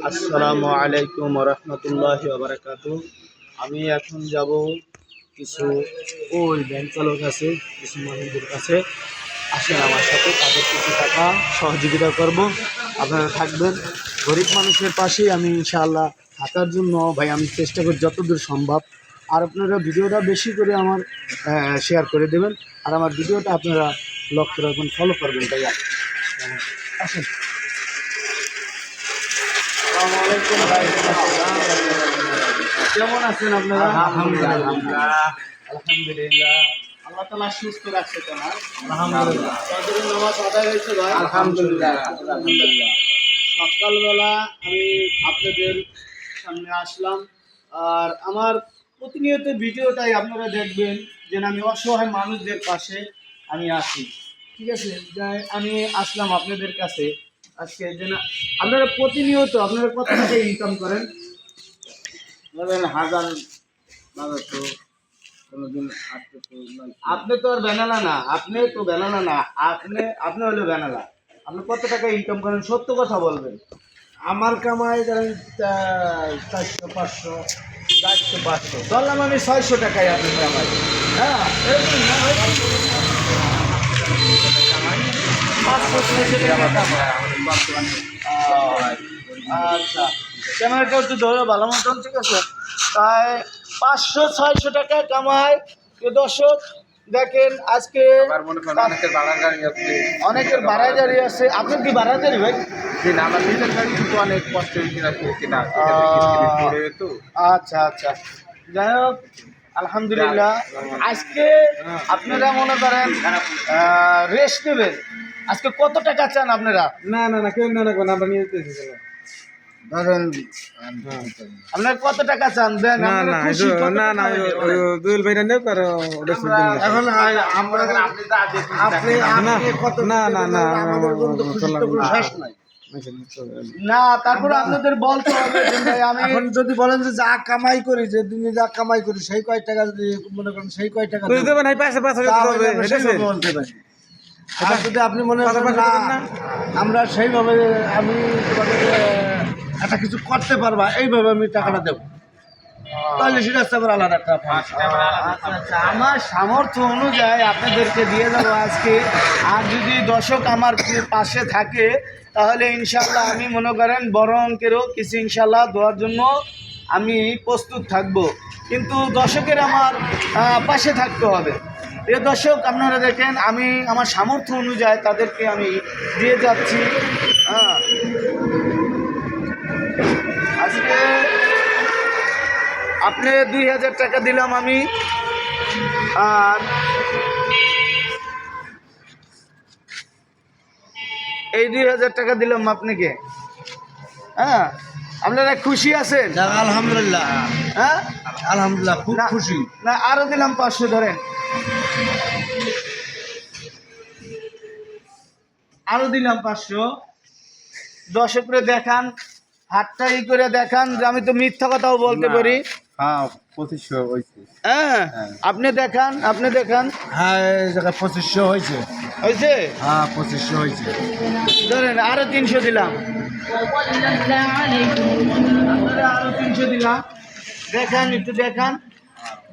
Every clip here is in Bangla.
আসসালামু আলাইকুম রহমতুল্লাহি ওয়া বারাকাতুহু। আমি এখন যাব কিছু ওই ব্যাংক চালক আছে, কিছু মানুষদের কাছে। আসেন আমার সাথে, তাদের কিছু টাকা সহযোগিতা করব। আপনারা থাকবেন, গরিব মানুষের পাশেই আমি ইনশাআল্লাহ থাকার জন্য ভাই আমি চেষ্টা করি যতদূর সম্ভব। আর আপনারা ভিডিওটা বেশি করে আমার শেয়ার করে দেবেন, আর আমার ভিডিওটা আপনারা লক্ষ্য রাখবেন, ফলো করবেন। তাই আসেন। আসসালামু আলাইকুম ভাই, কেমন আছেন আপনারা? আলহামদুলিল্লাহ, আল্লাহ তাআলা সুস্থ রাখছে তো না? আলহামদুলিল্লাহ। ফজরের নামাজ আদায় হয়েছে ভাই? আলহামদুলিল্লাহ। সকালবেলা আমি আপনাদের সামনে আসলাম, আর আমার প্রতিনিয়ত ভিডিওটাই আপনারা দেখবেন যে আমি অসহায় মানুষদের পাশে আমি আসি। ঠিক আছে, যাই আমি আসলাম আপনাদের কাছে আজকে যে না, আপনারা প্রতিনিয়ত আপনারা কত টাকা ইনকাম করেন? ধরেন 1000-1200 কোনোদিন 800। আপনি তো আর বেনালা না, আপনি তো বেনালা না, আপনি হলো বেনালা। আপনি কত টাকা ইনকাম করেন সত্য কথা বলবেন। আমার কামাই ধরেন 400-500। 400-500 ধরলাম আমি 600 টাকায় আপনি কামাই। হ্যাঁ, এরকম না ভাই, 500-600 টাকা কামাই। আচ্ছা, ক্যামেরাটা একটু ধরো ভালো মতন, ঠিক আছে? তাই 500-600 টাকা কামাই। দর্শক দেখেন, আজকে অনেকের ভাড়া গাড়ি আছে। আপনার কি ভাড়া গাড়ি ভাই? অনেক কষ্ট আচ্ছা আচ্ছা, যাই হোক আলহামদুলিল্লাহ। আজকে আপনারা মনে করেন রেস্ট নেবেন, আজকে কত টাকা চান আপনারা? না কেউ না আমরা নিয়ে যেতে ধরেন আপনারা কত টাকা চান দেন? দুল ভাইরা নেব আর এখন আমরা আপনি কত না শেষ নাই না, তারপরে আপনাদের বলতে হবে যে ভাই আমি এখন যদি বলেন যে যা কামাই করি, যে দিনে যা কামাই করি সেই কয় টাকা যদি মনে করেন সেই কয় টাকা বলতে পারি। আর যদি আপনি মনে করেন না আমরা সেইভাবে আমি একটা কিছু করতে পারবা এইভাবে আমি টাকাটা দেবো, তাহলে সেটা হচ্ছে আবার আলাদা একটা। আচ্ছা, আমার সামর্থ্য অনুযায়ী আপনাদেরকে দিয়ে দেবো আজকে। আর যদি দর্শক আমার পাশে থাকে তাহলে ইনশাল্লাহ আমি মনে করেন বড় অঙ্কেরও কিছু ইনশাল্লাহ দেওয়ার জন্য আমি প্রস্তুত থাকব, কিন্তু দর্শকের আমার পাশে থাকতে হবে। প্রিয় দর্শক, আপনারা দেখেন আমি আমার সামর্থ্য অনুযায়ী তাদেরকে আমি দিয়ে যাচ্ছি। আজকে আপনি 2000 টাকা দিলাম আমি, আর এই 2000 টাকা দিলাম আপনাকে। হ্যাঁ, আপনারা খুশি আছেন? আলহামদুলিল্লাহ। হ্যাঁ আলহামদুলিল্লাহ, খুব খুশি। না, আরো দিলাম 500, ধরেন আরো দিলাম 500। দর্শকরে দেখান, হাতটা করে দেখান যে আমি তো মিথ্যা কথাও বলতে পারি। হ্যাঁ 2500 হয়েছে। হ্যাঁ, আপনি দেখান, আপনি দেখান। হ্যাঁ এই জায়গায় 2500 হয়েছে। হয়েছে? হ্যাঁ 2500 হয়েছে। ধরেন আরো 300 দিলাম, আরো 300 দিলাম। দেখান, একটু দেখান।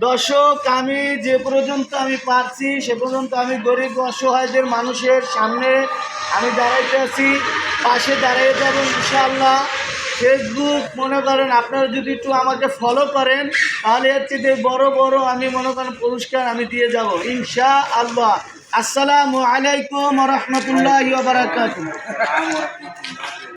দর্শক, আমি যে পর্যন্ত আমি পারছি সে পর্যন্ত আমি গরিব অসহায়দের মানুষের সামনে আমি দাঁড়াইতে আছি, পাশে দাঁড়িয়ে যাবো ইনশাআল্লাহ। ফেসবুক মনে করেন আপনারা যদি একটু আমাকে ফলো করেন তাহলে এর চেয়ে বড় বড় আমি মনে করেন পুরস্কার আমি দিয়ে যাব ইনশাআল্লাহ। আসসালামু আলাইকুম ওয়া রাহমাতুল্লাহি ওয়া বারাকাতুহু।